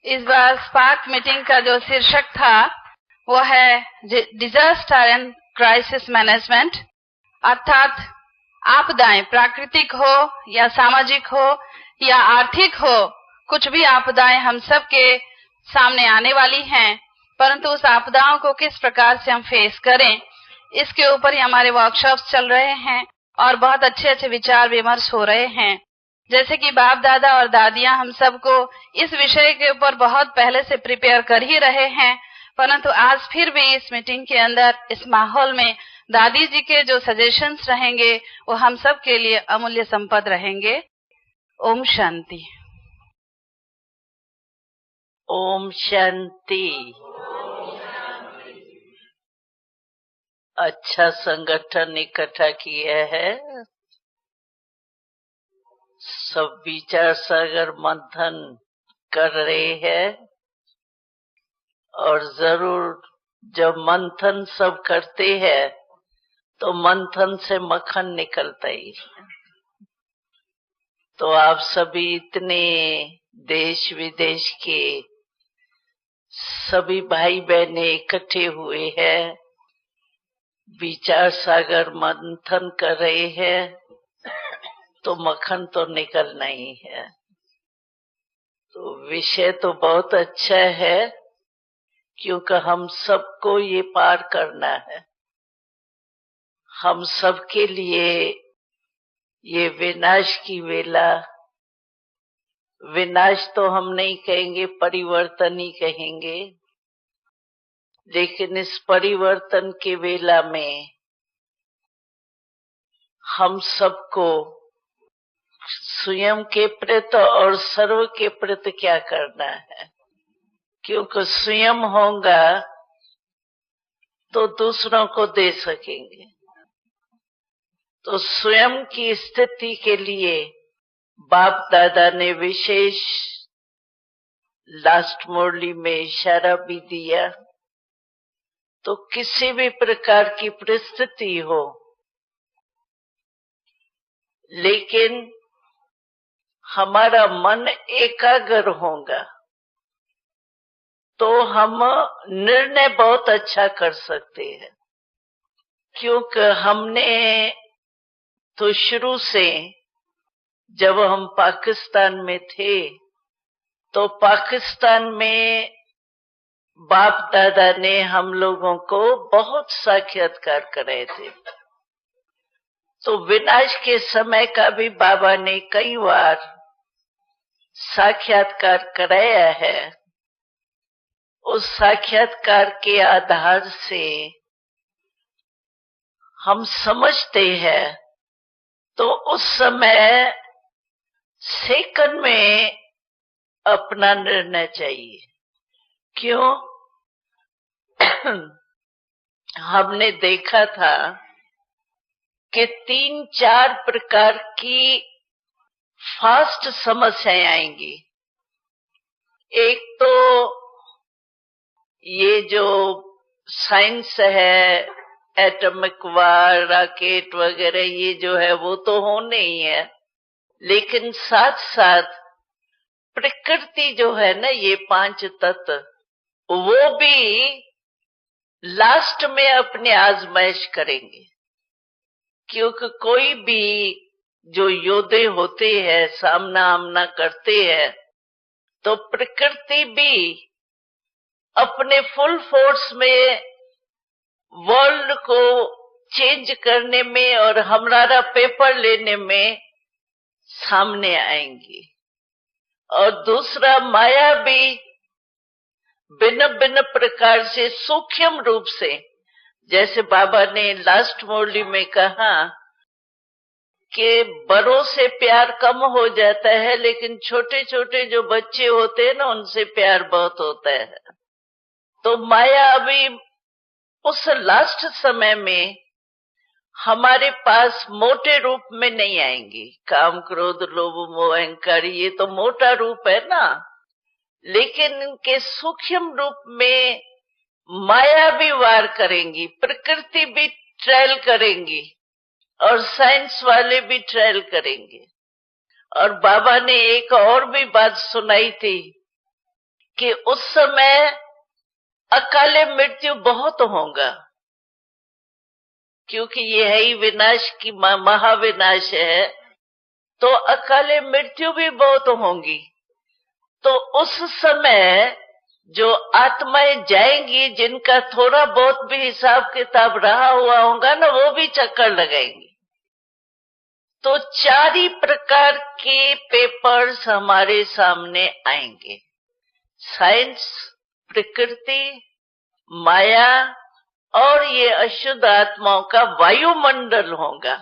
इस बार spark meeting का जो शीर्षक था वो है डिजास्टर एंड क्राइसिस मैनेजमेंट, अर्थात आपदाएं प्राकृतिक हो या सामाजिक हो या आर्थिक हो, कुछ भी आपदाएं हम सब के सामने आने वाली हैं, परंतु उस आपदाओं को किस प्रकार से हम फेस करें, इसके ऊपर ही हमारे वर्कशॉप्स चल रहे हैं और बहुत अच्छे अच्छे विचार विमर्श हो रहे हैं। जैसे कि बाप दादा और दादियां हम सबको इस विषय के ऊपर बहुत पहले से प्रिपेयर कर ही रहे हैं, परंतु आज फिर भी इस मीटिंग के अंदर, इस माहौल में दादी जी के जो सजेशंस रहेंगे वो हम सब के लिए अमूल्य संपद रहेंगे। ओम शांति। ओम शांति। अच्छा संगठन इकट्ठा किया है, सब विचार सागर मंथन कर रहे हैं और जरूर जब मंथन सब करते हैं तो मंथन से मक्खन निकलता ही। तो आप सभी इतने देश विदेश के सभी भाई बहने इकट्ठे हुए हैं, विचार सागर मंथन कर रहे हैं, तो मक्खन तो निकलना ही है। तो विषय तो बहुत अच्छा है, क्योंकि हम सबको ये पार करना है। हम सबके लिए ये विनाश की वेला, विनाश तो हम नहीं कहेंगे, परिवर्तन ही कहेंगे, लेकिन इस परिवर्तन के वेला में हम सबको स्वयं के प्रति और सर्व के प्रति क्या करना है, क्योंकि स्वयं होगा तो दूसरों को दे सकेंगे। तो स्वयं की स्थिति के लिए बाप दादा ने विशेष लास्ट मुरली में इशारा भी दिया। तो किसी भी प्रकार की परिस्थिति हो, लेकिन हमारा मन एकाग्र होगा तो हम निर्णय बहुत अच्छा कर सकते हैं। क्योंकि हमने तो शुरू से, जब हम पाकिस्तान में थे तो पाकिस्तान में बाप दादा ने हम लोगों को बहुत साक्षात्कार कराए थे। तो विनाश के समय का भी बाबा ने कई बार साक्षात्कार कराया है। उस साक्षात्कार के आधार से हम समझते हैं, तो उस समय सेकंड में अपना निर्णय चाहिए। क्यों? हमने देखा था कि 3-4 प्रकार की फास्ट समस्याएं आएंगी। एक तो ये जो साइंस है, एटॉमिक वार, रॉकेट वगैरह, ये जो है वो तो होने ही है, लेकिन साथ साथ प्रकृति जो है ना, ये 5 तत्व, वो भी लास्ट में अपने आजमाइश करेंगे। क्योंकि कोई भी जो योद्धे होते हैं, सामना आमना करते हैं, तो प्रकृति भी अपने फुल फोर्स में वर्ल्ड को चेंज करने में और हमारा पेपर लेने में सामने आएंगी। और दूसरा, माया भी भिन्न भिन्न प्रकार से सूक्ष्म रूप से, जैसे बाबा ने लास्ट मुरली में कहा कि बड़ों से प्यार कम हो जाता है, लेकिन छोटे छोटे जो बच्चे होते हैं ना, उनसे प्यार बहुत होता है। तो माया अभी उस लास्ट समय में हमारे पास मोटे रूप में नहीं आएंगी। काम क्रोध लोभ मोह अहंकार, ये तो मोटा रूप है ना, लेकिन इनके सूक्ष्म रूप में माया भी वार करेंगी, प्रकृति भी ट्रायल करेंगी और साइंस वाले भी ट्रायल करेंगे। और बाबा ने एक और भी बात सुनाई थी कि उस समय अकाले मृत्यु बहुत होगा, क्योंकि ये है ही विनाश की महाविनाश है, तो अकाले मृत्यु भी बहुत होंगी। तो उस समय जो आत्माएं जाएंगी, जिनका थोड़ा बहुत भी हिसाब किताब रहा हुआ होगा ना, वो भी चक्कर लगाएंगी। तो 4 ही प्रकार के पेपर्स हमारे सामने आएंगे। साइंस, प्रकृति, माया और ये अशुद्ध आत्माओं का वायुमंडल होगा,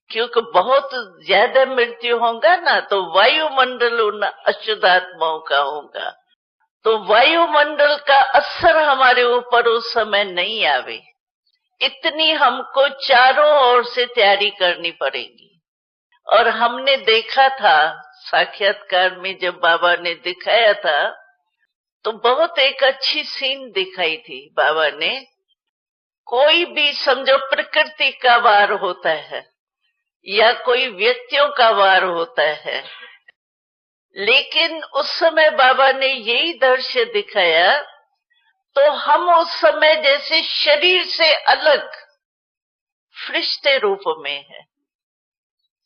क्योंकि बहुत ज्यादा मृत्यु होगा ना, तो वायुमंडल उन अशुद्ध आत्माओं का होगा। तो वायुमंडल का असर हमारे ऊपर उस समय नहीं आवे, इतनी हमको चारों ओर से तैयारी करनी पड़ेगी। और हमने देखा था साक्षात्कार में, जब बाबा ने दिखाया था, तो बहुत एक अच्छी सीन दिखाई थी बाबा ने। कोई भी समझो प्रकृति का वार होता है या कोई व्यक्तियों का वार होता है, लेकिन उस समय बाबा ने यही दृश्य दिखाया, तो हम उस समय जैसे शरीर से अलग फरिश्ते रूप में है।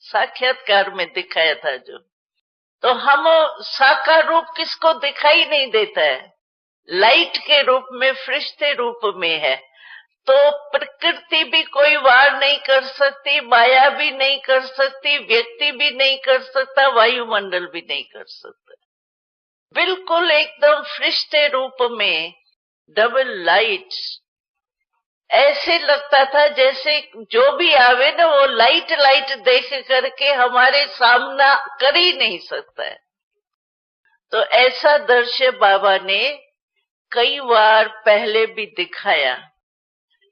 साक्षात्कार में दिखाया था जो, तो हम साकार रूप किसको दिखाई नहीं देता है, लाइट के रूप में, फरिश्ते रूप में है। तो प्रकृति भी कोई वार नहीं कर सकती, माया भी नहीं कर सकती, व्यक्ति भी नहीं कर सकता, वायुमंडल भी नहीं कर सकता। बिल्कुल एकदम फरिश्ते रूप में डबल लाइट। ऐसे लगता था जैसे जो भी आवे ना, वो लाइट लाइट देख करके हमारे सामना कर ही नहीं सकता है। तो ऐसा दृश्य बाबा ने कई बार पहले भी दिखाया।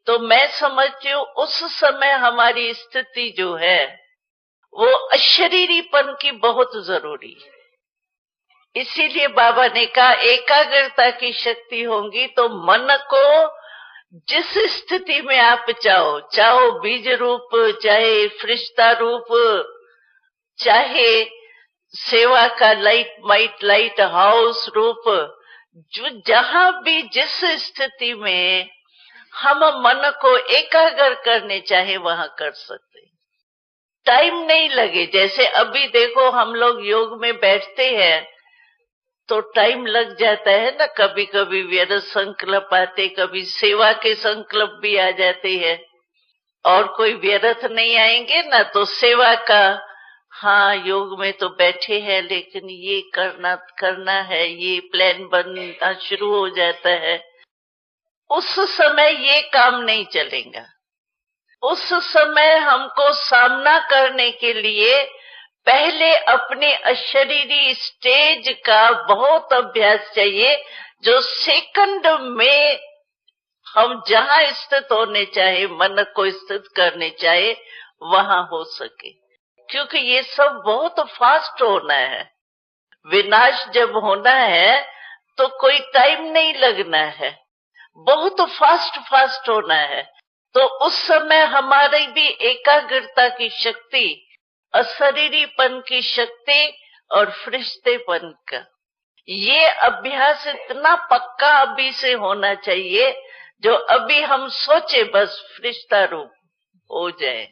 तो मैं समझती हूँ उस समय हमारी स्थिति जो है वो अशरीरीपन की बहुत जरूरी है। इसीलिए बाबा ने कहा एकाग्रता की शक्ति होगी तो मन को जिस स्थिति में आप चाहो, चाहो बीज रूप, चाहे फरिश्ता रूप, चाहे सेवा का लाइट हाउस रूप, जो जहां भी जिस स्थिति में हम मन को एकाग्र करने चाहे वहां कर सकते। टाइम नहीं लगे, जैसे अभी देखो हम लोग योग में बैठते हैं तो टाइम लग जाता है ना, कभी कभी व्यर्थ संकल्प आते, कभी सेवा के संकल्प भी आ जाते हैं। और कोई व्यर्थ नहीं आएंगे ना, तो सेवा का, हाँ योग में तो बैठे हैं लेकिन ये करना है, ये प्लान बनना शुरू हो जाता है। उस समय ये काम नहीं चलेगा। उस समय हमको सामना करने के लिए पहले अपने अशरीरी स्टेज का बहुत अभ्यास चाहिए, जो सेकंड में हम जहां स्थित होने चाहे, मन को स्थित करने चाहे, वहां हो सके। क्योंकि ये सब बहुत फास्ट होना है। विनाश जब होना है तो कोई टाइम नहीं लगना है, बहुत फास्ट होना है। तो उस समय हमारी भी एकाग्रता की शक्ति, अशरीरीपन की शक्ति और फरिश्तेपन का ये अभ्यास इतना पक्का अभी से होना चाहिए, जो अभी हम सोचे बस फरिश्ता रूप हो जाए।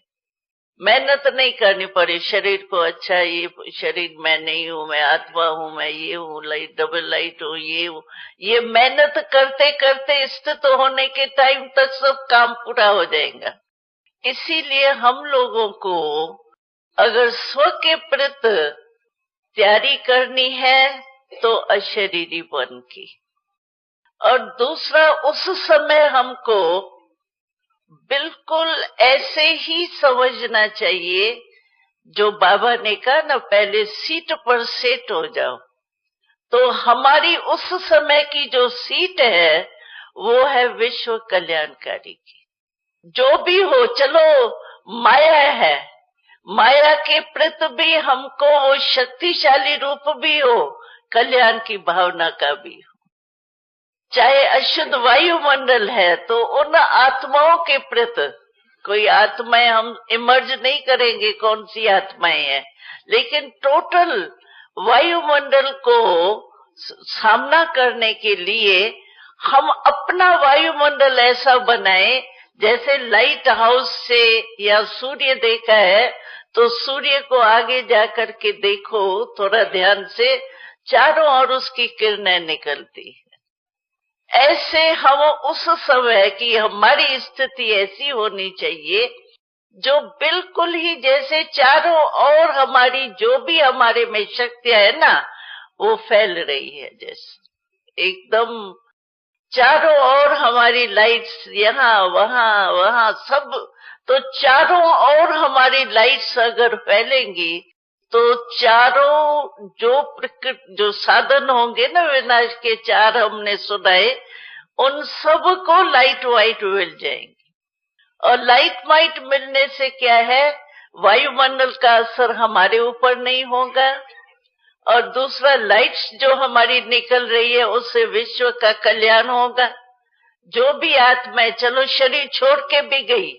मेहनत नहीं करनी पड़ी शरीर को, अच्छा ये शरीर मैं नहीं हूं, मैं आत्मा हूं, मैं ये हूं, लाइट डबल लाइट हूं, ये हूं। ये मेहनत करते करते स्थित होने के टाइम तक सब काम पूरा हो जाएगा। इसीलिए हम लोगों को अगर स्व के प्रति तैयारी करनी है तो अशरीरीपन की, और दूसरा उस समय हमको बिल्कुल ऐसे ही समझना चाहिए जो बाबा ने कहा ना, पहले सीट पर सेट हो जाओ। तो हमारी उस समय की जो सीट है वो है विश्व कल्याणकारी की। जो भी हो, चलो माया है, माया के प्रति भी हमको वो शक्तिशाली रूप भी हो, कल्याण की भावना का भी हो। चाहे अशुद्ध वायुमंडल है तो उन आत्माओं के प्रति, कोई आत्माएं हम इमर्ज नहीं करेंगे कौन सी आत्माएं हैं, लेकिन टोटल वायुमंडल को सामना करने के लिए हम अपना वायुमंडल ऐसा बनाए, जैसे लाइट हाउस से या सूर्य देखा है तो सूर्य को आगे जाकर के देखो थोड़ा ध्यान से, चारों ओर उसकी किरणें निकलती है। ऐसे हम उस समय की हमारी स्थिति ऐसी होनी चाहिए जो बिल्कुल ही जैसे चारों ओर हमारी जो भी हमारे में शक्तियां है ना, वो फैल रही है, जैसे एकदम चारों ओर हमारी लाइट्स यहाँ वहां वहां सब। तो चारों ओर हमारी लाइट्स अगर फैलेंगी तो चारों जो साधन होंगे ना विनाश के, चार हमने सुनाए, उन सब को लाइट वाइट मिल जाएंगे। और लाइट वाइट मिलने से क्या है, वायुमंडल का असर हमारे ऊपर नहीं होगा, और दूसरा लाइट्स जो हमारी निकल रही है उससे विश्व का कल्याण होगा। जो भी आत्माएं चलो शरीर छोड़ के भी गई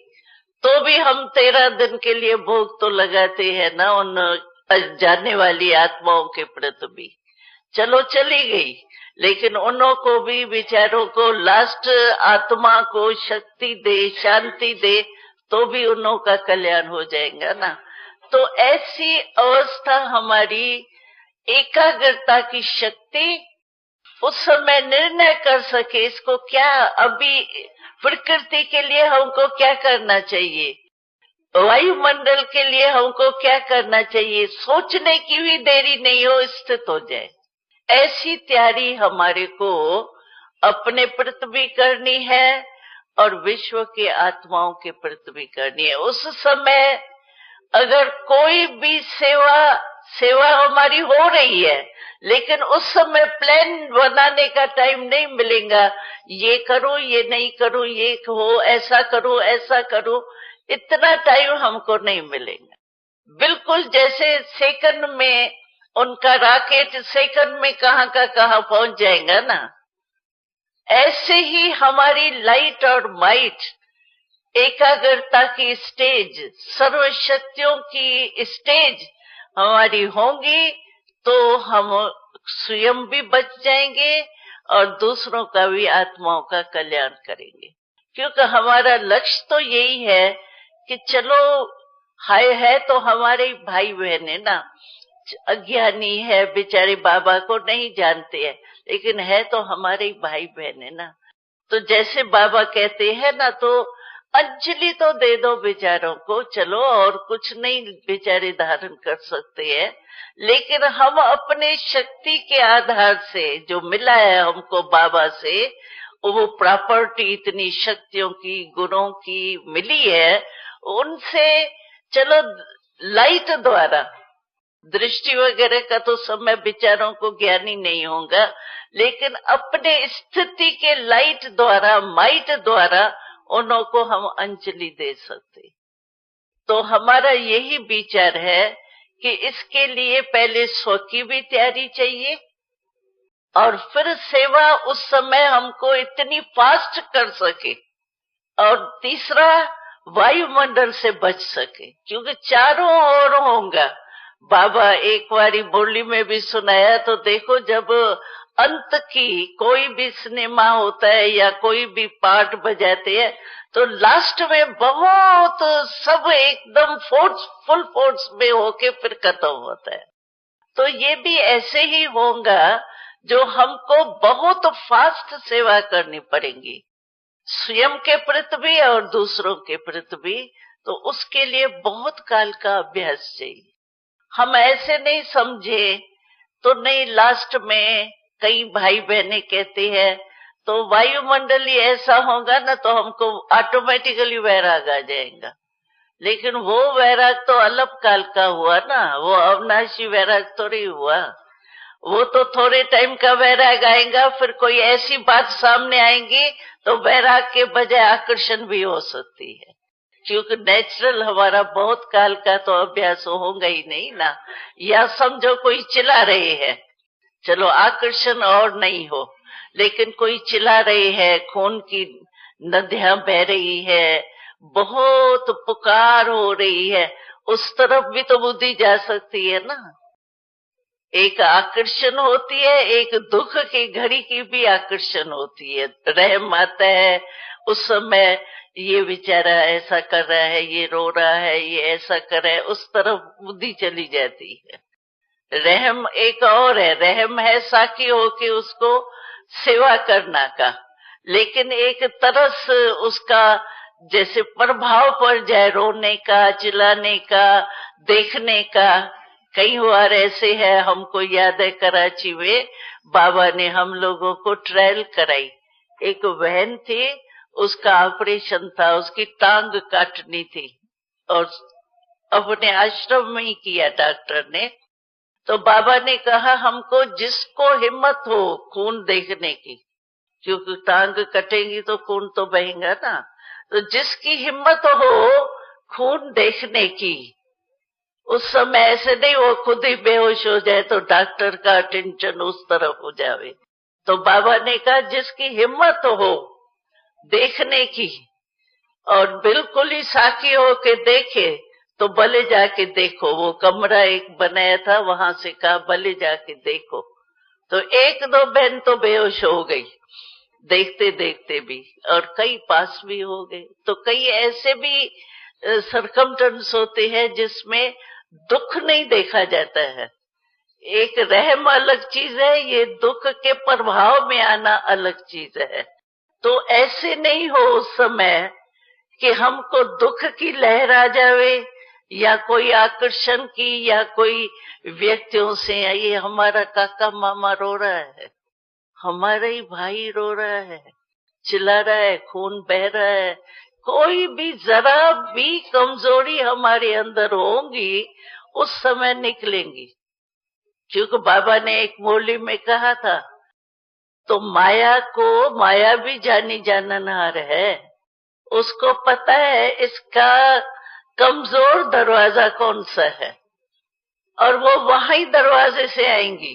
तो भी हम 13 दिन के लिए भोग तो लगाते हैं ना उन जाने वाली आत्माओं के प्रति भी। चलो चली गई, लेकिन उन्हों को भी विचारों को लास्ट आत्मा को शक्ति दे, शांति दे, तो भी उन्हों का कल्याण हो जाएगा ना। तो ऐसी अवस्था हमारी एकाग्रता की शक्ति उस समय निर्णय कर सके इसको क्या, अभी प्रकृति के लिए हमको क्या करना चाहिए, वायुमंडल के लिए हमको क्या करना चाहिए, सोचने की भी देरी नहीं हो, स्थित हो जाए। ऐसी तैयारी हमारे को अपने प्रति भी करनी है और विश्व के आत्माओं के प्रति भी करनी है। उस समय अगर कोई भी सेवा हमारी हो रही है, लेकिन उस समय प्लान बनाने का टाइम नहीं मिलेगा, ये करो ये नहीं करो, ये हो ऐसा करो ऐसा करो, इतना टाइम हमको नहीं मिलेगा। बिल्कुल जैसे सेकंड में उनका रॉकेट सेकंड में कहां का कहां पहुंच जाएगा ना, ऐसे ही हमारी लाइट और माइट एकाग्रता की स्टेज, सर्वशक्तियों की स्टेज हमारी होंगी तो हम स्वयं भी बच जाएंगे और दूसरों का भी आत्माओं का कल्याण करेंगे। क्योंकि हमारा लक्ष्य तो यही है कि चलो है तो हमारे भाई बहन है ना, अज्ञानी है बेचारे, बाबा को नहीं जानते हैं, लेकिन है तो हमारे भाई बहन है ना। तो जैसे बाबा कहते हैं ना, तो अंजलि तो दे दो बेचारों को, चलो और कुछ नहीं बेचारे धारण कर सकते हैं, लेकिन हम अपने शक्ति के आधार से जो मिला है हमको बाबा से, वो प्रॉपर्टी इतनी शक्तियों की गुणों की मिली है, उनसे चलो लाइट द्वारा, दृष्टि वगैरह का तो समय बेचारों को ज्ञानी नहीं होगा, लेकिन अपने स्थिति के लाइट द्वारा, माइट द्वारा उन्हों को हम अंजलि दे सकते। तो हमारा यही विचार है कि इसके लिए पहले स्व की भी तैयारी चाहिए और फिर सेवा उस समय हमको इतनी फास्ट कर सके, और तीसरा वायुमंडल से बच सके, क्योंकि चारों ओर होगा। बाबा एक बारी बोली में भी सुनाया, तो देखो जब अंत की कोई भी सिनेमा होता है या कोई भी पार्ट बजाते हैं तो लास्ट में बहुत सब एकदम फुल फोर्स में होके फिर खत्म होता है। तो ये भी ऐसे ही होगा जो हमको बहुत फास्ट सेवा करनी पड़ेगी, स्वयं के प्रति भी और दूसरों के प्रति भी। तो उसके लिए बहुत काल का अभ्यास चाहिए। हम ऐसे नहीं समझे तो नहीं, लास्ट में कई भाई बहने कहते हैं तो वायुमंडल ही ऐसा होगा ना तो हमको ऑटोमेटिकली वैराग आ जाएगा, लेकिन वो वैराग तो अल्प काल का हुआ ना, वो अविनाशी वैराग तो नहीं हुआ। वो तो थोड़े टाइम का वैराग आएगा, फिर कोई ऐसी बात सामने आएगी तो वैराग के बजाय आकर्षण भी हो सकती है, क्योंकि नेचुरल हमारा बहुत काल का तो अभ्यास होगा ही नहीं ना। या समझो कोई चिल्ला रहे हैं, चलो आकर्षण और नहीं हो, लेकिन कोई चिल्ला रहे हैं, खून की नदियां बह रही है, बहुत पुकार हो रही है, उस तरफ भी तो बुद्धि जा सकती है ना। एक आकर्षण होती है, एक दुख की घड़ी की भी आकर्षण होती है। रहम आता है उस समय, ये बेचारा ऐसा कर रहा है, ये रो रहा है, ये ऐसा कर रहा है, उस तरफ बुद्धि चली जाती है। रहम एक और है, रहम है साकी होके उसको सेवा करना का, लेकिन एक तरस उसका जैसे प्रभाव पड़ जाए, रोने का, चिल्लाने का, देखने का। कई बार ऐसे है, हमको याद है कराची में बाबा ने हम लोगों को ट्रायल कराई। एक बहन थी, उसका ऑपरेशन था, उसकी टांग काटनी थी और अपने आश्रम में ही किया डॉक्टर ने। तो बाबा ने कहा हमको जिसको हिम्मत हो खून देखने की, क्योंकि टांग कटेगी तो खून तो बहेगा ना, तो जिसकी हिम्मत हो खून देखने की, उस समय ऐसे नहीं वो खुद ही बेहोश हो जाए तो डॉक्टर का अटेंशन उस तरफ हो जावे। तो बाबा ने कहा जिसकी हिम्मत हो देखने की और बिल्कुल ही साकी हो के देखे तो भले जाके देखो। वो कमरा एक बनाया था, वहां से कहा भले जाके देखो। तो एक दो बहन तो बेहोश हो गई देखते देखते भी, और कई पास भी हो गए। तो कई ऐसे भी सरकमस्टेंस होते हैं जिसमें दुख नहीं देखा जाता है। एक रहम अलग चीज है, ये दुख के प्रभाव में आना अलग चीज है। तो ऐसे नहीं हो उस समय कि हमको दुख की लहर आ जावे, या कोई आकर्षण की, या कोई व्यक्तियों से ये हमारा काका मामा रो रहा है, हमारा ही भाई रो रहा है, चिल्ला रहा है, खून बह रहा है। कोई भी जरा भी कमजोरी हमारे अंदर होगी उस समय निकलेंगी। क्योंकि बाबा ने एक मौली में कहा था, तो माया को, माया भी जानी जाननहार है, उसको पता है इसका कमजोर दरवाजा कौन सा है, और वो वहीं दरवाजे से आएंगी।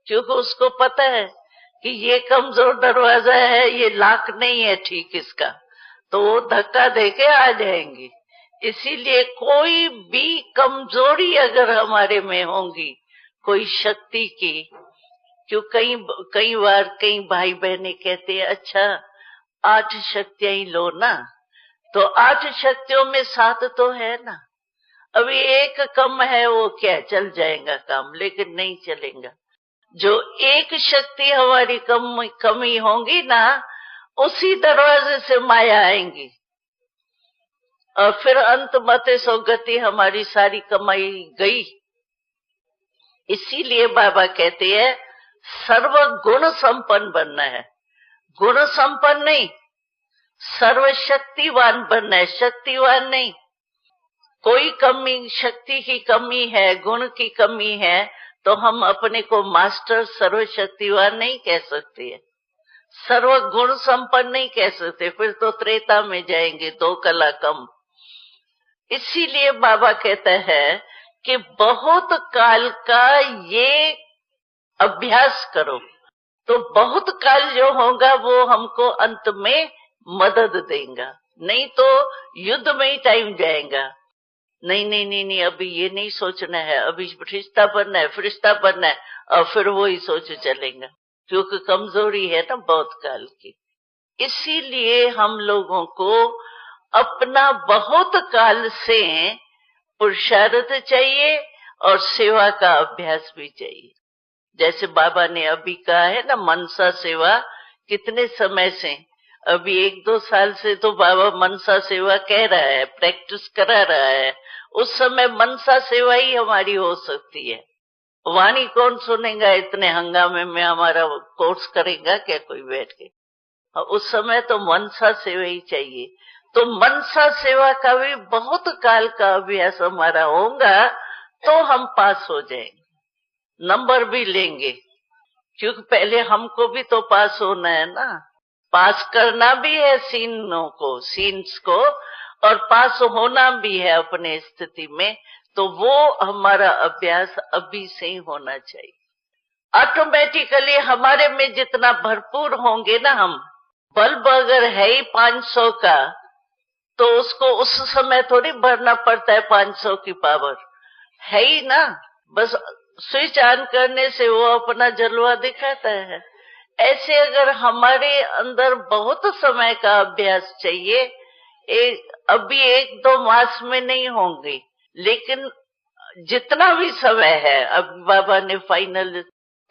क्योंकि उसको पता है कि ये कमजोर दरवाजा है, ये लाक नहीं है ठीक इसका, तो वो धक्का देके आ जाएंगी। इसीलिए कोई भी कमजोरी अगर हमारे में होंगी कोई शक्ति की, क्यों कई बार कई भाई बहने कहते हैं अच्छा 8 शक्तियां ही लो ना, तो 8 शक्तियों में 7 तो है ना, अभी एक कम है, वो क्या चल जाएगा काम, लेकिन नहीं चलेगा। जो एक शक्ति हमारी कमी होंगी ना, उसी दरवाजे से माया आएंगी, और फिर अंत मते सो गति हमारी सारी कमाई गई। इसीलिए बाबा कहते हैं सर्व गुण संपन्न बनना है, गुण संपन्न नहीं, सर्वशक्तिवान बनना है, शक्तिवान नहीं। कोई कमी, शक्ति की कमी है, गुण की कमी है, तो हम अपने को मास्टर सर्वशक्तिवान नहीं कह सकते हैं, सर्व गुण संपन्न नहीं कह सकते, फिर तो त्रेता में जाएंगे, 2 कला कम। इसीलिए बाबा कहता है कि बहुत काल का ये अभ्यास करो, तो बहुत काल जो होगा वो हमको अंत में मदद देगा। नहीं तो युद्ध में ही टाइम जाएगा। नहीं नहीं नहीं नहीं, अभी ये नहीं सोचना है, अभी फरिश्ता बनना है, फरिश्ता बनना है, और फिर वो ही सोच चलेगा, क्योंकि कमजोरी है ना बहुत काल की। इसीलिए हम लोगों को अपना बहुत काल से पुरुषार्थ चाहिए और सेवा का अभ्यास भी चाहिए। जैसे बाबा ने अभी कहा है ना, मनसा सेवा कितने समय से, अभी 1-2 साल से तो बाबा मनसा सेवा कह रहा है, प्रैक्टिस करा रहा है। उस समय मनसा सेवा ही हमारी हो सकती है। वाणी कौन सुनेगा, इतने हंगामे में हमारा कोर्स करेगा क्या कोई बैठ के? उस समय तो मनसा सेवा ही चाहिए। तो मनसा सेवा का भी बहुत काल का अभ्यास हमारा होगा तो हम पास हो जाएंगे, नंबर भी लेंगे। क्योंकि पहले हमको भी तो पास होना है ना, पास करना भी है सीन्स को, और पास होना भी है अपने स्थिति में। तो वो हमारा अभ्यास अभी से ही होना चाहिए। ऑटोमेटिकली हमारे में जितना भरपूर होंगे ना हम, बल्ब अगर है ही 500 का, तो उसको उस समय थोड़ी भरना पड़ता है 500 की पावर है ही ना, बस स्विच ऑन करने से वो अपना जलवा दिखाता है। ऐसे अगर हमारे अंदर बहुत समय का अभ्यास चाहिए, अभी 1-2 मास में नहीं होंगे, लेकिन जितना भी समय है, अब बाबा ने फाइनल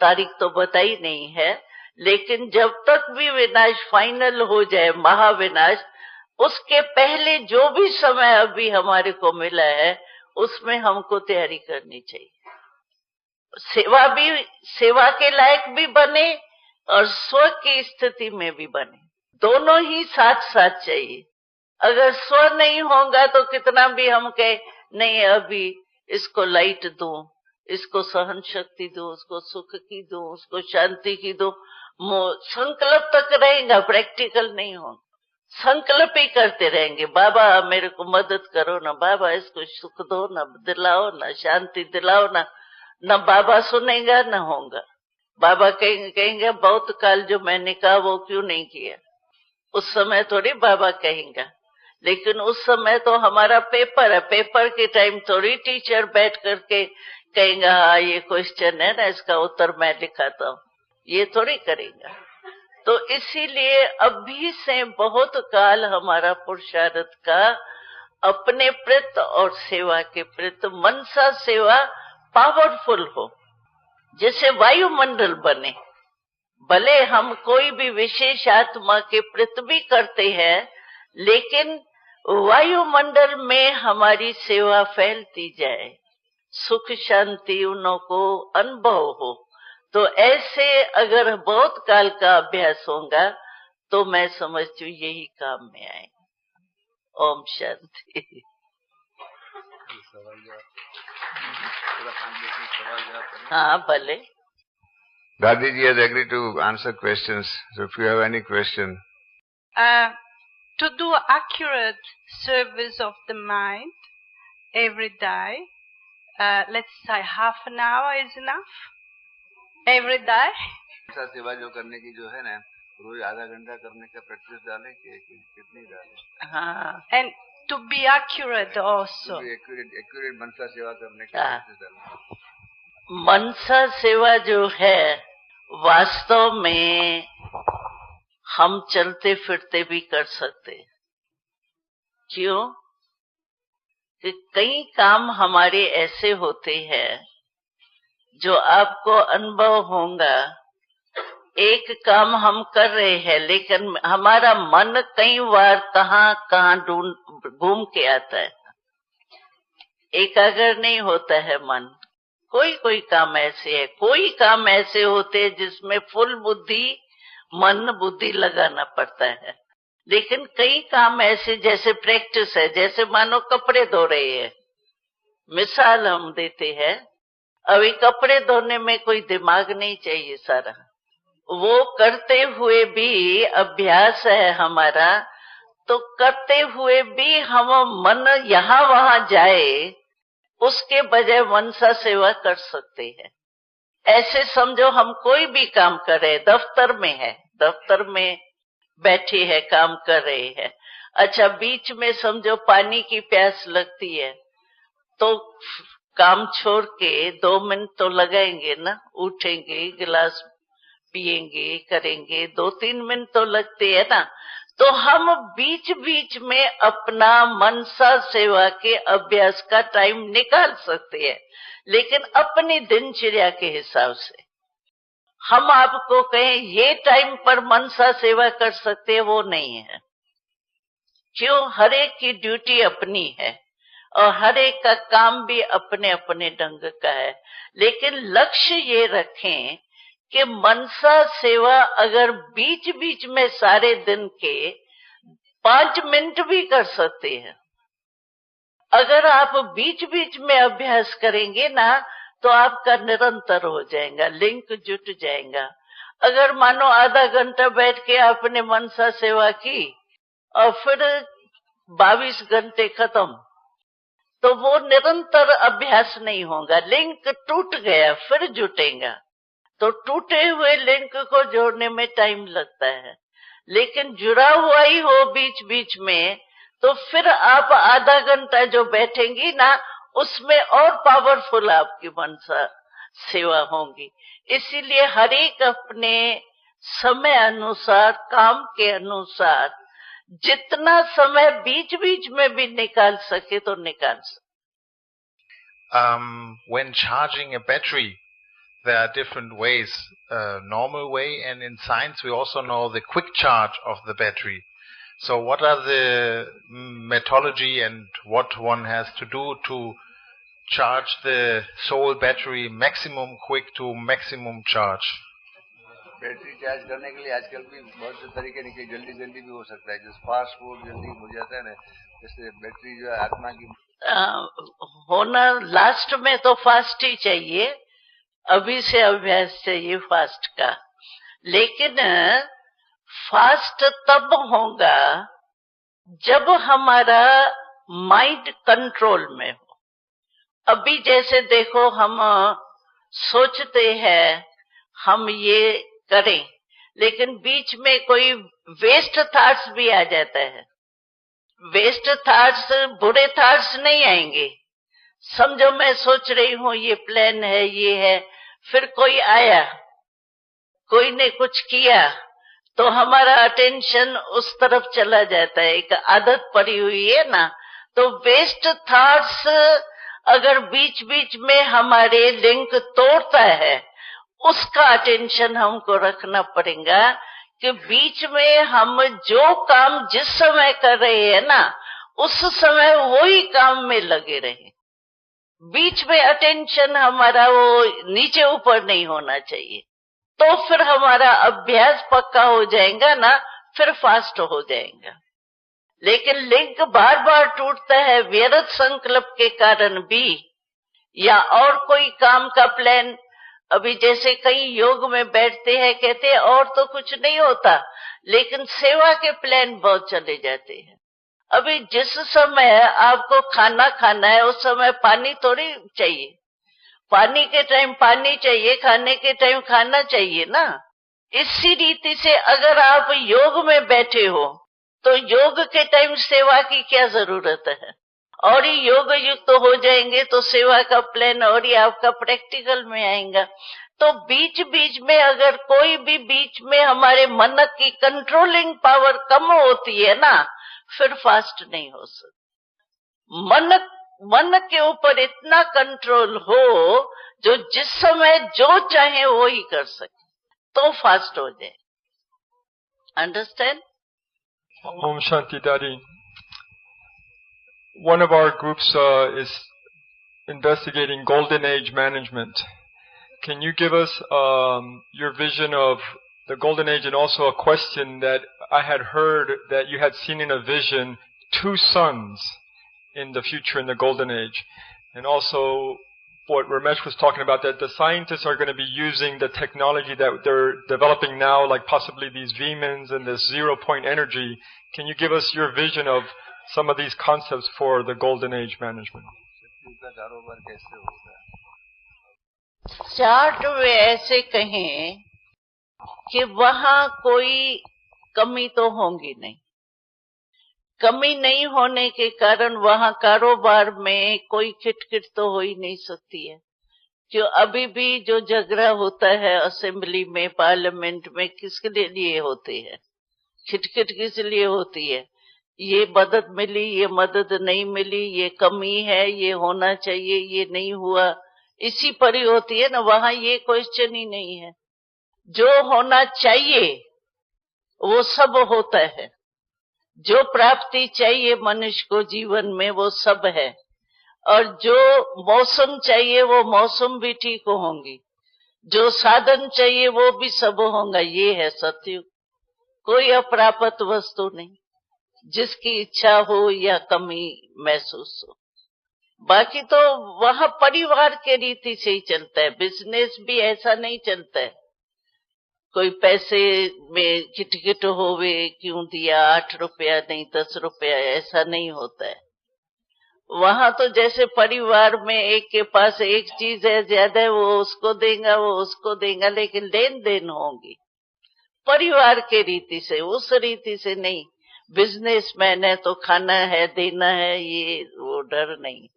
तारीख तो बताई नहीं है, लेकिन जब तक भी विनाश फाइनल हो जाए, महाविनाश, उसके पहले जो भी समय अभी हमारे को मिला है, उसमें हमको तैयारी करनी चाहिए। सेवा के लायक भी बने और स्व की स्थिति में भी बने, दोनों ही साथ साथ चाहिए। अगर स्व नहीं होगा तो कितना भी हम कहे नहीं अभी इसको लाइट दूं, इसको सहन शक्ति दूं, उसको सुख की दूं, उसको शांति की दूं, संकल्प तक रहेगा, प्रैक्टिकल नहीं होगा। संकल्प ही करते रहेंगे, बाबा मेरे को मदद करो ना, बाबा इसको सुख दो ना, दिलाओ ना, शांति दिलाओ ना, न बाबा सुनेगा न होगा। बाबा कहेंगे बहुत काल जो मैंने कहा वो क्यों नहीं किया, उस समय थोड़ी बाबा कहेंगे। लेकिन उस समय तो हमारा पेपर है, पेपर के टाइम थोड़ी टीचर बैठ करके कहेंगे हाँ ये क्वेश्चन है ना, इसका उत्तर मैं लिखाता हूँ, ये थोड़ी करेगा। तो इसीलिए अभी से बहुत काल हमारा पुरुषार्थ का अपने प्रति और सेवा के प्रति मनसा सेवा पावरफुल हो, जैसे वायुमंडल बने। भले हम कोई भी विशेष आत्मा के प्रति भी करते हैं, लेकिन वायुमंडल में हमारी सेवा फैलती जाए, सुख शांति उन्हों को अनुभव हो। तो ऐसे अगर बहुत काल का अभ्यास होगा तो मैं समझती हूँ यही काम में आएगा। ओम शांति। हाँ भले। Dadi ji has agreed to answer questions. So if you have any question. To do accurate service of the mind every day, let's say half an hour is enough? Every day? ऐसा सेवा जो करने की जो है ना, रोज आधा घंटा करने का प्रैक्टिस डाले कि कितनी डाले? हाँ। And to be accurate also. To be accurate मनसा सेवा करने का प्रैक्टिस डाले। मनसा सेवा जो है वास्तव में हम चलते फिरते भी कर सकते। क्यों? कि कई काम हमारे ऐसे होते हैं जो आपको अनुभव होगा। एक काम हम कर रहे हैं, लेकिन हमारा मन कई बार कहाँ कहाँ घूम के आता है, एकाग्र नहीं होता है मन। कोई काम ऐसे है, कोई काम ऐसे होते हैं जिसमें फुल बुद्धि मन बुद्धि लगाना पड़ता है, लेकिन कई काम ऐसे जैसे प्रैक्टिस है, जैसे मानो कपड़े धो रहे हैं। मिसाल हम देते हैं, अभी कपड़े धोने में कोई दिमाग नहीं चाहिए, सारा वो करते हुए भी अभ्यास है हमारा, तो करते हुए भी हम मन यहाँ वहां जाए, उसके बजाय मनसा सेवा कर सकते हैं। ऐसे समझो हम कोई भी काम कर रहे, दफ्तर में है, दफ्तर में बैठे है, काम कर रहे हैं। अच्छा, बीच में समझो पानी की प्यास लगती है, तो काम छोड़ के 2 मिनट तो लगाएंगे ना, उठेंगे, गिलास पिएंगे, करेंगे, 2-3 मिनट तो लगते है ना। तो हम बीच बीच में अपना मनसा सेवा के अभ्यास का टाइम निकाल सकते हैं, लेकिन अपनी दिनचर्या के हिसाब से। हम आपको कहें ये टाइम पर मनसा सेवा कर सकते हैं, वो नहीं है। क्यों? हर एक की ड्यूटी अपनी है और हर एक का काम भी अपने अपने ढंग का है, लेकिन लक्ष्य ये रखें कि मनसा सेवा अगर बीच बीच में सारे दिन के 5 मिनट भी कर सकते हैं। अगर आप बीच बीच में अभ्यास करेंगे ना, तो आपका निरंतर हो जाएगा, लिंक जुट जाएगा। अगर मानो आधा घंटा बैठ के आपने मनसा सेवा की और फिर 22 घंटे खत्म, तो वो निरंतर अभ्यास नहीं होगा, लिंक टूट गया, फिर जुटेगा। तो टूटे हुए लिंक को जोड़ने में टाइम लगता है, लेकिन जुड़ा हुआ ही हो बीच बीच में, तो फिर आप आधा घंटा जो बैठेंगी ना, उसमें और पावरफुल आपकी मनसा सेवा होंगी। इसीलिए हर एक अपने समय अनुसार, काम के अनुसार जितना समय बीच बीच में भी निकाल सके तो निकाल सके। When charging a battery, there are different ways, normal way, and in science we also know the quick charge of the battery. So what are the methodology and what one has to do to charge the soul battery maximum quick to maximum charge? Battery charge करने के लिए आजकल भी बहुत से तरीके निकले, जल्दी जल्दी भी हो सकता है, जैसे फास्ट फूड जल्दी हो जाता है ना, जैसे बैटरी जो है आत्मा की होना लास्ट में तो फास्ट ही चाहिए, अभी से अभ्यास चाहिए फास्ट का। लेकिन फास्ट तब होगा जब हमारा माइंड कंट्रोल में हो। अभी जैसे देखो, हम सोचते हैं हम ये करें, लेकिन बीच में कोई वेस्ट थॉट्स भी आ जाता है। वेस्ट थॉट्स बुरे थॉट्स नहीं आएंगे। समझो मैं सोच रही हूँ ये प्लान है, ये है, फिर कोई आया, कोई ने कुछ किया, तो हमारा अटेंशन उस तरफ चला जाता है। एक आदत पड़ी हुई है ना, तो वेस्ट थॉट्स अगर बीच बीच में हमारे लिंक तोड़ता है, उसका अटेंशन हमको रखना पड़ेगा कि बीच में हम जो काम जिस समय कर रहे हैं ना, उस समय वही काम में लगे रहे। बीच में अटेंशन हमारा वो नीचे ऊपर नहीं होना चाहिए, तो फिर हमारा अभ्यास पक्का हो जाएगा ना, फिर फास्ट हो जाएगा। लेकिन लिंक बार बार टूटता है व्यर्थ संकल्प के कारण भी, या और कोई काम का प्लान। अभी जैसे कई योग में बैठते हैं, कहते हैं और तो कुछ नहीं होता, लेकिन सेवा के प्लान बहुत चले जाते हैं। अभी जिस समय आपको खाना खाना है उस समय पानी थोड़ी चाहिए, पानी के टाइम पानी चाहिए, खाने के टाइम खाना चाहिए ना। इसी रीति से अगर आप योग में बैठे हो तो योग के टाइम सेवा की क्या जरूरत है, और ही योग युक्त हो जाएंगे तो सेवा का प्लान और ही आपका प्रैक्टिकल में आएगा। तो बीच बीच में अगर कोई भी बीच में हमारे मन की कंट्रोलिंग पावर कम होती है ना, फिर फास्ट नहीं हो सकता। मन के ऊपर इतना कंट्रोल हो जो जिस समय जो चाहे वो ही कर सके, तो फास्ट हो जाए। Understand? Om Shanti Daddy. One of our groups is investigating Golden Age management. Can you give us your vision of the Golden Age, and also a question that I had heard that you had seen in a vision 2 sons in the future in the Golden Age, and also what Ramesh was talking about, that the scientists are going to be using the technology that they're developing now, like possibly these Vemans and this 0-point energy. Can you give us your vision of some of these concepts for the Golden Age management? Chart में ऐसे कहें कि वहां कोई कमी तो होगी नहीं। कमी नहीं होने के कारण वहां कारोबार में कोई खिटखिट तो हो ही नहीं सकती है। जो अभी भी जो झगड़ा होता है असेंबली में, पार्लियामेंट में, किसके लिए होते हैं? खिटखिट किस लिए होती है? ये मदद मिली, ये मदद नहीं मिली, ये कमी है, ये होना चाहिए, ये नहीं हुआ, इसी पर ही होती है ना। वहां ये क्वेश्चन ही नहीं है। जो होना चाहिए वो सब होता है। जो प्राप्ति चाहिए मनुष्य को जीवन में वो सब है, और जो मौसम चाहिए वो मौसम भी ठीक होंगी, जो साधन चाहिए वो भी सब होगा। ये है सत्युग। कोई अप्राप्त वस्तु नहीं, जिसकी इच्छा हो या कमी महसूस हो। बाकी तो वहां परिवार के रीति से ही चलता है। बिजनेस भी ऐसा नहीं चलता है कोई पैसे में खिटखिट होवे, क्यों दिया 8 रुपया नहीं 10 रुपया, ऐसा नहीं होता है। वहां तो जैसे परिवार में एक के पास एक चीज है ज्यादा, वो उसको देगा, वो उसको देगा, लेकिन लेन देन होंगी परिवार के रीति से, उस रीति से नहीं। बिजनेसमैन है तो खाना है, देना है, ये वो डर नहीं।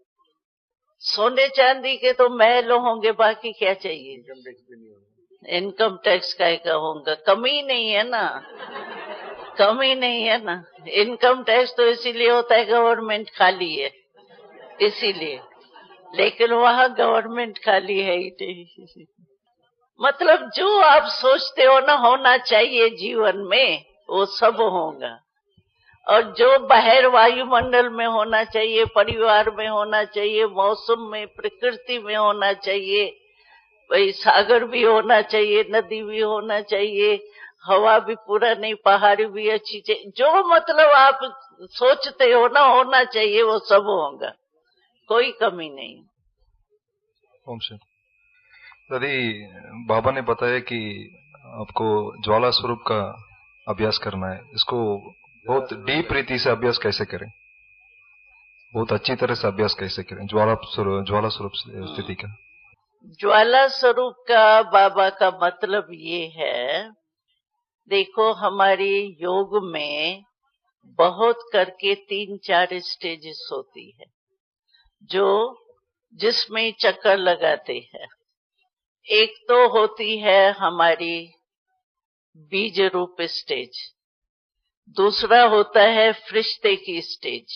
सोने चांदी के तो महल होंगे, बाकी क्या चाहिए? इनकम टैक्स भी नहीं होगा। इनकम टैक्स का होगा, कमी नहीं है ना, कमी नहीं है ना। इनकम टैक्स तो इसीलिए होता है गवर्नमेंट खाली है, इसीलिए। लेकिन वहाँ गवर्नमेंट खाली है ही नहीं। मतलब जो आप सोचते हो ना होना चाहिए जीवन में, वो सब होगा। और जो बाहर वायुमंडल में होना चाहिए, परिवार में होना चाहिए, मौसम में, प्रकृति में होना चाहिए, भाई सागर भी होना चाहिए, नदी भी होना चाहिए, हवा भी पूरा नहीं, पहाड़ी भी अच्छी चाहिए, जो मतलब आप सोचते हो ना होना चाहिए वो सब होगा, कोई कमी नहीं। ओम शांति। दादी, बाबा ने बताया कि आपको ज्वाला स्वरूप का अभ्यास करना है। इसको बहुत डीप रीति से अभ्यास कैसे करें, बहुत अच्छी तरह से अभ्यास कैसे करें ज्वाला स्वरूप स्थिति का? ज्वाला स्वरूप का बाबा का मतलब ये है, देखो हमारी योग में बहुत करके 3-4 स्टेजेस होती है जो जिसमें चक्कर लगाते हैं। एक तो होती है हमारी बीज रूप स्टेज, दूसरा होता है फरिश्ते की स्टेज,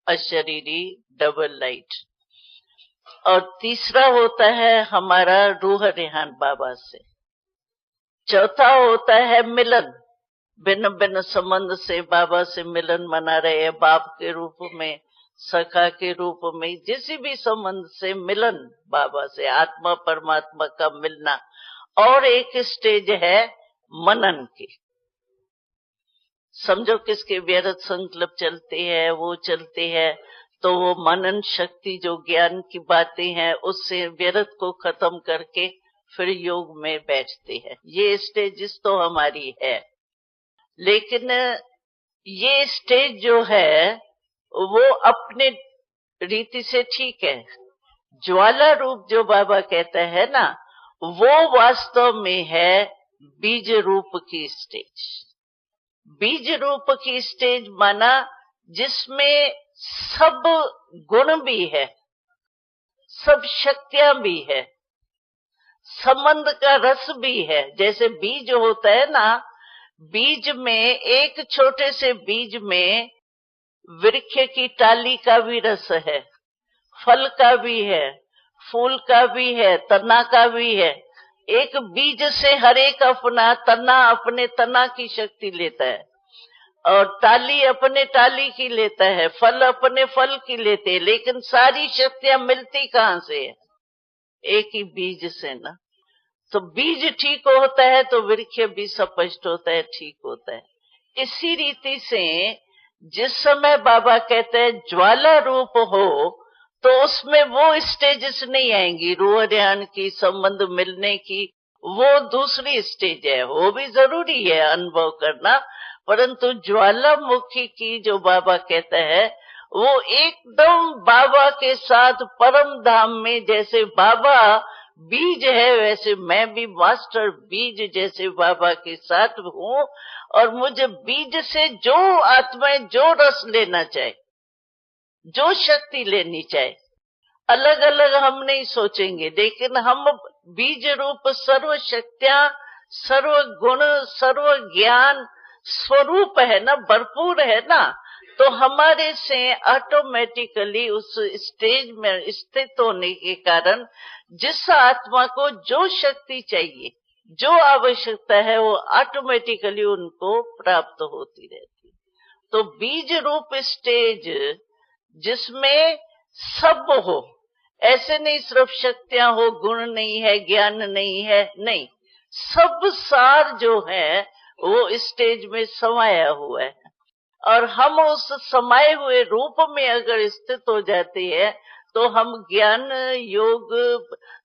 अशरीरी डबल लाइट, और तीसरा होता है हमारा रूह रेहान बाबा से। चौथा होता है मिलन, भिन्न भिन्न संबंध से बाबा से मिलन मना रहे हैं, बाप के रूप में, सखा के रूप में, जिस भी संबंध से मिलन बाबा से, आत्मा परमात्मा का मिलना। और एक स्टेज है मनन की, समझो किसके व्यर्थ संकल्प चलते हैं, वो चलते हैं, तो वो मनन शक्ति जो ज्ञान की बातें हैं उससे व्यर्थ को खत्म करके फिर योग में बैठते हैं। ये स्टेजेस तो हमारी है, लेकिन ये स्टेज जो है वो अपने रीति से ठीक है। ज्वाला रूप जो बाबा कहता है ना, वो वास्तव में है बीज रूप की स्टेज। बीज रूप की स्टेज माना जिसमें सब गुण भी है, सब शक्तियां भी है, संबंध का रस भी है। जैसे बीज होता है ना, बीज में, एक छोटे से बीज में वृक्ष की टाली का भी रस है, फल का भी है, फूल का भी है, तना का भी है। एक बीज से हर एक अपना तना, अपने तना की शक्ति लेता है, और टाली अपने टाली की लेता है, फल अपने फल की लेते हैं, लेकिन सारी शक्तियां मिलती कहाँ से है? एक ही बीज से ना। तो बीज ठीक होता है तो वृक्ष भी स्पष्ट होता है, ठीक होता है। इसी रीति से जिस समय बाबा कहते हैं ज्वाला रूप हो, तो उसमें वो स्टेजेस नहीं आएंगी, रूह ध्यान की, संबंध मिलने की, वो दूसरी स्टेज है। वो भी जरूरी है अनुभव करना, परंतु ज्वालामुखी की जो बाबा कहता है वो एकदम बाबा के साथ परम धाम में, जैसे बाबा बीज है वैसे मैं भी मास्टर बीज जैसे बाबा के साथ हूँ, और मुझे बीज से जो आत्माएं जो रस लेना चाहे, जो शक्ति लेनी चाहे, अलग अलग हम नहीं सोचेंगे, लेकिन हम बीज रूप सर्व शक्तियां, सर्व गुण, सर्व ज्ञान स्वरूप है ना, भरपूर है ना, तो हमारे से ऑटोमेटिकली उस स्टेज में स्थित होने के कारण जिस आत्मा को जो शक्ति चाहिए, जो आवश्यकता है, वो ऑटोमेटिकली उनको प्राप्त होती रहती। तो बीज रूप स्टेज जिसमें सब हो, ऐसे नहीं सिर्फ शक्तियां हो, गुण नहीं है, ज्ञान नहीं है, नहीं, सब सार जो है वो स्टेज में समाया हुआ है। और हम उस समाये हुए रूप में अगर स्थित हो जाते हैं तो हम ज्ञान, योग,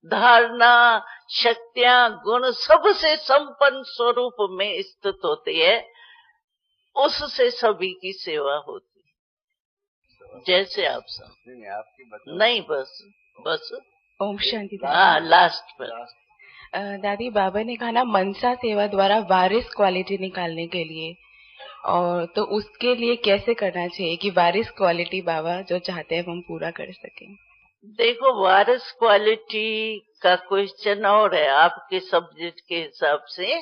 धारणा, शक्तियां, गुण सबसे संपन्न स्वरूप में स्थित होते हैं। उससे सभी की सेवा होती है, जैसे आप सब नहीं, बस ओम शांति। हाँ, लास्ट पर दादी, बाबा ने कहा ना मनसा सेवा द्वारा वारिस क्वालिटी निकालने के लिए, और तो उसके लिए कैसे करना चाहिए कि वारिस क्वालिटी बाबा जो चाहते हैं हम पूरा कर सकें? देखो, वारिस क्वालिटी का क्वेश्चन और है आपके सब्जेक्ट के हिसाब से,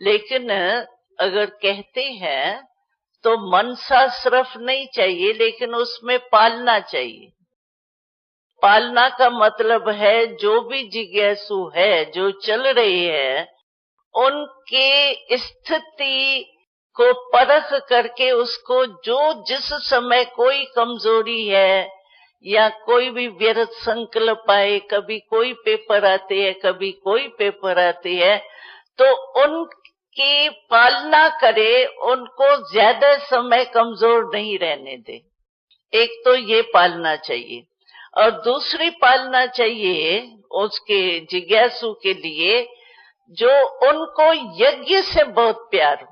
लेकिन अगर कहते हैं तो मनसा सिर्फ नहीं चाहिए, लेकिन उसमें पालना चाहिए। पालना का मतलब है जो भी जिज्ञासु है, जो चल रही है, उनके स्थिति को परख करके उसको जो जिस समय कोई कमजोरी है या कोई भी व्यर्थ संकल्प आए, कभी कोई पेपर आते हैं, कभी कोई पेपर आते हैं, तो उनकी पालना करे, उनको ज्यादा समय कमजोर नहीं रहने दे। एक तो ये पालना चाहिए, और दूसरी पालना चाहिए उसके जिज्ञासु के लिए जो उनको यज्ञ से बहुत प्यार हो।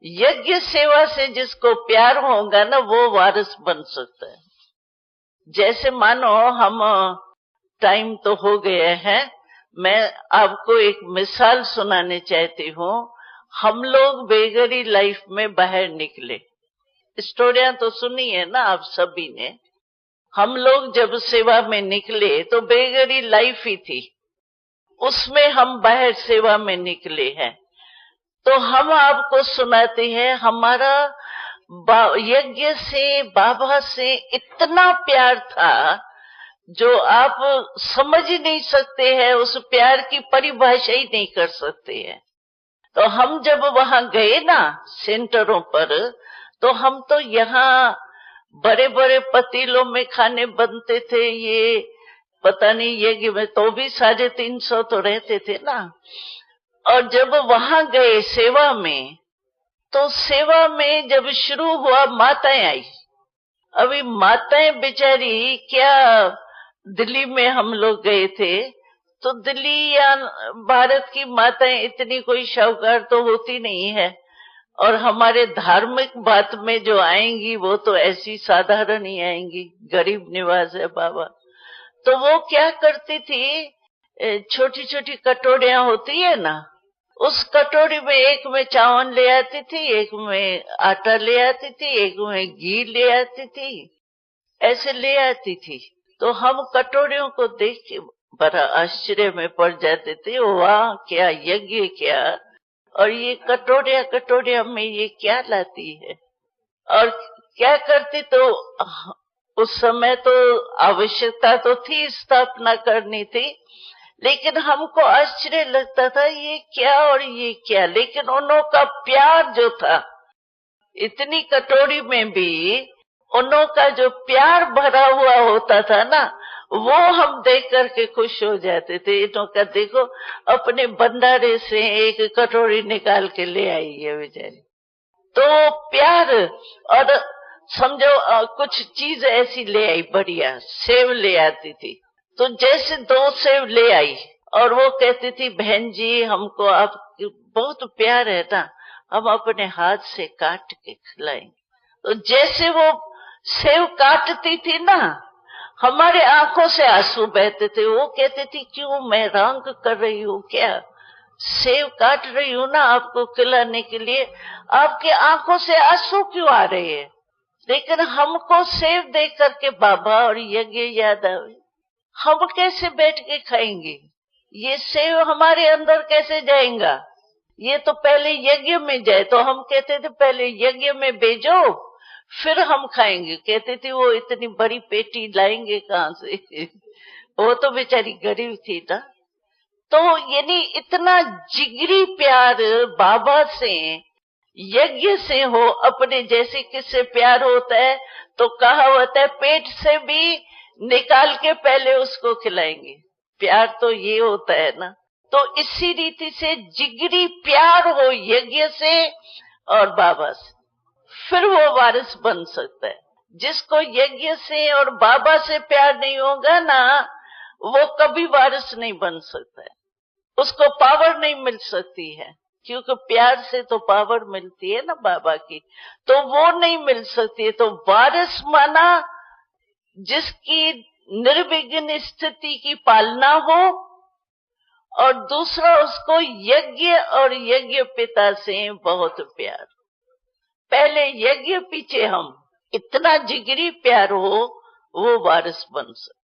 यज्ञ सेवा से जिसको प्यार होगा ना, वो वारिस बन सकता है। जैसे मानो हम, टाइम तो हो गए हैं, मैं आपको एक मिसाल सुनाने चाहती हूँ। हम लोग बेगरी लाइफ में बाहर निकले, स्टोरियां तो सुनी है ना आप सभी ने। हम लोग जब सेवा में निकले तो बेगरी लाइफ ही थी, उसमें हम बाहर सेवा में निकले हैं। तो हम आपको सुनाते हैं, हमारा यज्ञ से, बाबा से इतना प्यार था जो आप समझ ही नहीं सकते हैं, उस प्यार की परिभाषा ही नहीं कर सकते हैं। तो हम जब वहां गए ना सेंटरों पर, तो हम तो यहाँ बड़े बड़े पतीलों में खाने बनते थे, ये पता नहीं यज्ञ में तो भी 350 तो रहते थे ना। और जब वहां गए सेवा में, तो सेवा में जब शुरू हुआ माताएं आई। अभी माताएं बेचारी, क्या दिल्ली में हम लोग गए थे, तो दिल्ली या भारत की माताएं इतनी कोई शाहूकार तो होती नहीं है, और हमारे धार्मिक बात में जो आएंगी वो तो ऐसी साधारण ही आएंगी, गरीब निवाज है बाबा। तो वो क्या करती थी, छोटी छोटी कटोरियां होती है ना, उस कटोरी में एक में चावल ले आती थी, एक में आटा ले आती थी, एक में घी ले आती थी, ऐसे ले आती थी। तो हम कटोरियों को देख के बड़ा आश्चर्य में पड़ जाते थे, वाह क्या यज्ञ, क्या, और ये कटोरिया में ये क्या लाती है। और क्या करती, तो उस समय तो आवश्यकता तो थी, स्थापना करनी थी, लेकिन हमको आश्चर्य लगता था ये क्या और ये क्या। लेकिन उनका प्यार जो था, इतनी कटोरी में भी उनका जो प्यार भरा हुआ होता था ना, वो हम देख करके खुश हो जाते थे। इनका देखो अपने भंडारे से एक कटोरी निकाल के ले आई है बेचारी। तो प्यार, और समझो कुछ चीज ऐसी ले आई बढ़िया, सेव ले आती थी, तो जैसे 2 सेव ले आई और वो कहती थी बहन जी हमको आप बहुत प्यार है ना, हम अपने हाथ से काट के खिलाएंगे। तो जैसे वो सेव काटती थी ना, हमारे आंखों से आंसू बहते थे। वो कहती थी क्यों मैं रंग कर रही हूँ, क्या सेव काट रही हूँ ना आपको खिलाने के लिए, आपके आंखों से आंसू क्यों आ रहे हैं। लेकिन हमको सेव देख करके बाबा और यज्ञ याद आवे, हम कैसे बैठ के खाएंगे, ये सेव हमारे अंदर कैसे जाएगा, ये तो पहले यज्ञ में जाए। तो हम कहते थे पहले यज्ञ में भेजो फिर हम खाएंगे। कहते थे वो इतनी बड़ी पेटी लाएंगे कहाँ से, वो तो बेचारी गरीब थी ना। तो यानी इतना जिगरी प्यार बाबा से, यज्ञ से हो, अपने जैसे किससे प्यार होता है तो कहावत है पेट से भी निकाल के पहले उसको खिलाएंगे। प्यार तो ये होता है ना। तो इसी रीति से जिगरी प्यार हो यज्ञ से और बाबा से, फिर वो वारिस बन सकता है। जिसको यज्ञ से और बाबा से प्यार नहीं होगा ना, वो कभी वारिस नहीं बन सकता है, उसको पावर नहीं मिल सकती है, क्योंकि प्यार से तो पावर मिलती है ना बाबा की, तो वो नहीं मिल सकती है। तो वारिस माना जिसकी निर्विघ्न स्थिति की पालना हो, और दूसरा उसको यज्ञ और यज्ञ पिता से बहुत प्यार। पहले यज्ञ पीछे हम इतना जिगरी प्यार हो, वो वारिस बन सके।